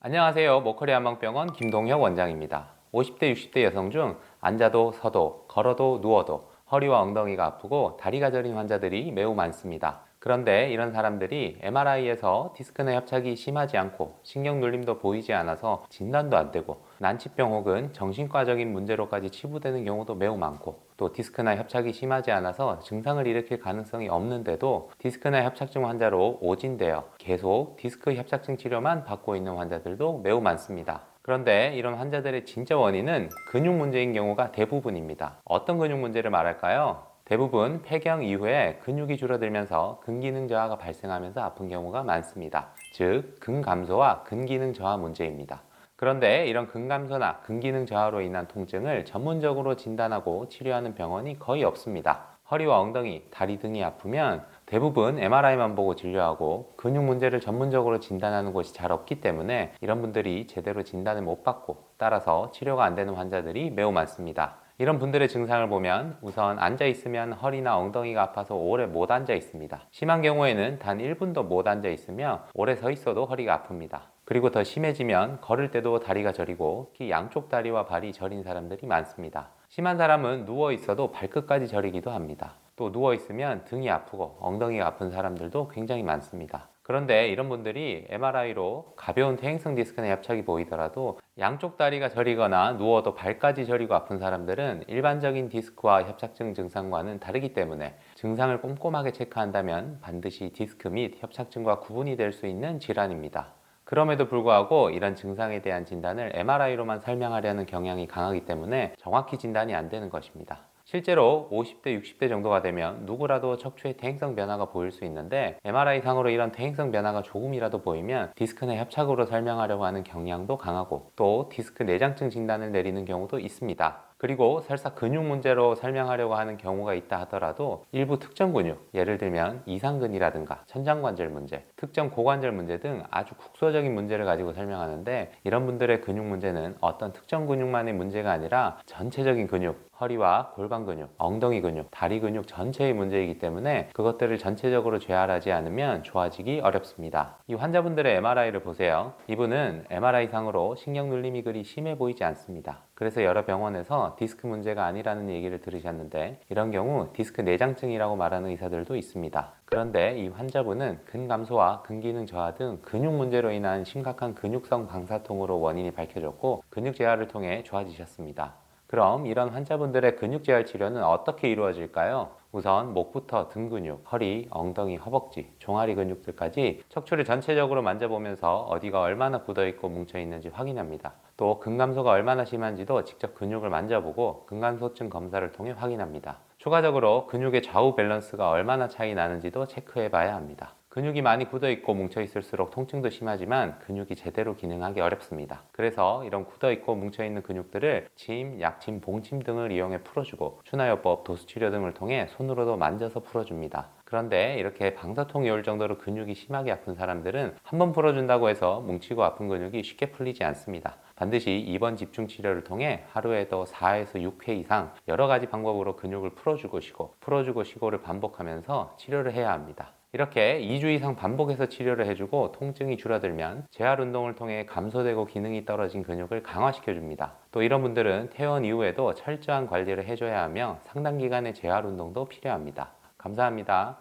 안녕하세요. 모커리 한방병원 김동혁 원장입니다. 50대, 60대 여성 중 앉아도 서도 걸어도 누워도 허리와 엉덩이가 아프고 다리가 저린 환자들이 매우 많습니다. 그런데 이런 사람들이 MRI에서 디스크나 협착이 심하지 않고 신경 눌림도 보이지 않아서 진단도 안 되고 난치병 혹은 정신과적인 문제로까지 치부되는 경우도 매우 많고, 또 디스크나 협착이 심하지 않아서 증상을 일으킬 가능성이 없는데도 디스크나 협착증 환자로 오진되어 계속 디스크 협착증 치료만 받고 있는 환자들도 매우 많습니다. 그런데 이런 환자들의 진짜 원인은 근육 문제인 경우가 대부분입니다. 어떤 근육 문제를 말할까요? 대부분 폐경 이후에 근육이 줄어들면서 근기능 저하가 발생하면서 아픈 경우가 많습니다. 즉, 근감소와 근기능 저하 문제입니다. 그런데 이런 근감소나 근기능 저하로 인한 통증을 전문적으로 진단하고 치료하는 병원이 거의 없습니다. 허리와 엉덩이, 다리 등이 아프면 대부분 MRI만 보고 진료하고 근육 문제를 전문적으로 진단하는 곳이 잘 없기 때문에 이런 분들이 제대로 진단을 못 받고, 따라서 치료가 안 되는 환자들이 매우 많습니다. 이런 분들의 증상을 보면 우선 앉아 있으면 허리나 엉덩이가 아파서 오래 못 앉아 있습니다. 심한 경우에는 단 1분도 못 앉아 있으며 오래 서 있어도 허리가 아픕니다. 그리고 더 심해지면 걸을 때도 다리가 저리고 특히 양쪽 다리와 발이 저린 사람들이 많습니다. 심한 사람은 누워 있어도 발끝까지 저리기도 합니다. 또 누워 있으면 등이 아프고 엉덩이가 아픈 사람들도 굉장히 많습니다. 그런데 이런 분들이 MRI로 가벼운 퇴행성 디스크나 협착이 보이더라도 양쪽 다리가 저리거나 누워도 발까지 저리고 아픈 사람들은 일반적인 디스크와 협착증 증상과는 다르기 때문에 증상을 꼼꼼하게 체크한다면 반드시 디스크 및 협착증과 구분이 될 수 있는 질환입니다. 그럼에도 불구하고 이런 증상에 대한 진단을 MRI로만 설명하려는 경향이 강하기 때문에 정확히 진단이 안 되는 것입니다. 실제로 50대, 60대 정도가 되면 누구라도 척추에 퇴행성 변화가 보일 수 있는데, MRI상으로 이런 퇴행성 변화가 조금이라도 보이면 디스크나 협착으로 설명하려고 하는 경향도 강하고, 또 디스크 내장증 진단을 내리는 경우도 있습니다. 그리고 설사 근육 문제로 설명하려고 하는 경우가 있다 하더라도 일부 특정 근육, 예를 들면 이상근이라든가 천장관절 문제, 특정 고관절 문제 등 아주 국소적인 문제를 가지고 설명하는데, 이런 분들의 근육 문제는 어떤 특정 근육만의 문제가 아니라 전체적인 근육, 허리와 골반 근육, 엉덩이 근육, 다리 근육 전체의 문제이기 때문에 그것들을 전체적으로 재활하지 않으면 좋아지기 어렵습니다. 이 환자분들의 MRI를 보세요. 이분은 MRI상으로 신경 눌림이 그리 심해 보이지 않습니다. 그래서 여러 병원에서 디스크 문제가 아니라는 얘기를 들으셨는데, 이런 경우 디스크 내장증이라고 말하는 의사들도 있습니다. 그런데 이 환자분은 근감소와 근기능 저하 등 근육 문제로 인한 심각한 근육성 방사통으로 원인이 밝혀졌고 근육 재활을 통해 좋아지셨습니다. 그럼 이런 환자분들의 근육 재활 치료는 어떻게 이루어질까요? 우선 목부터 등 근육, 허리, 엉덩이, 허벅지, 종아리 근육들까지 척추를 전체적으로 만져보면서 어디가 얼마나 굳어있고 뭉쳐있는지 확인합니다. 또 근감소가 얼마나 심한지도 직접 근육을 만져보고 근감소증 검사를 통해 확인합니다. 추가적으로 근육의 좌우 밸런스가 얼마나 차이 나는지도 체크해 봐야 합니다. 근육이 많이 굳어있고 뭉쳐있을수록 통증도 심하지만 근육이 제대로 기능하기 어렵습니다. 그래서 이런 굳어있고 뭉쳐있는 근육들을 침, 약침, 봉침 등을 이용해 풀어주고 추나요법, 도수치료 등을 통해 손으로도 만져서 풀어줍니다. 그런데 이렇게 방사통이 올 정도로 근육이 심하게 아픈 사람들은 한번 풀어준다고 해서 뭉치고 아픈 근육이 쉽게 풀리지 않습니다. 반드시 입원 집중 치료를 통해 하루에도 4에서 6회 이상 여러 가지 방법으로 근육을 풀어주고 쉬고를 반복하면서 치료를 해야 합니다. 이렇게 2주 이상 반복해서 치료를 해주고 통증이 줄어들면 재활 운동을 통해 감소되고 기능이 떨어진 근육을 강화시켜줍니다. 또 이런 분들은 퇴원 이후에도 철저한 관리를 해줘야 하며 상당 기간의 재활 운동도 필요합니다. 감사합니다.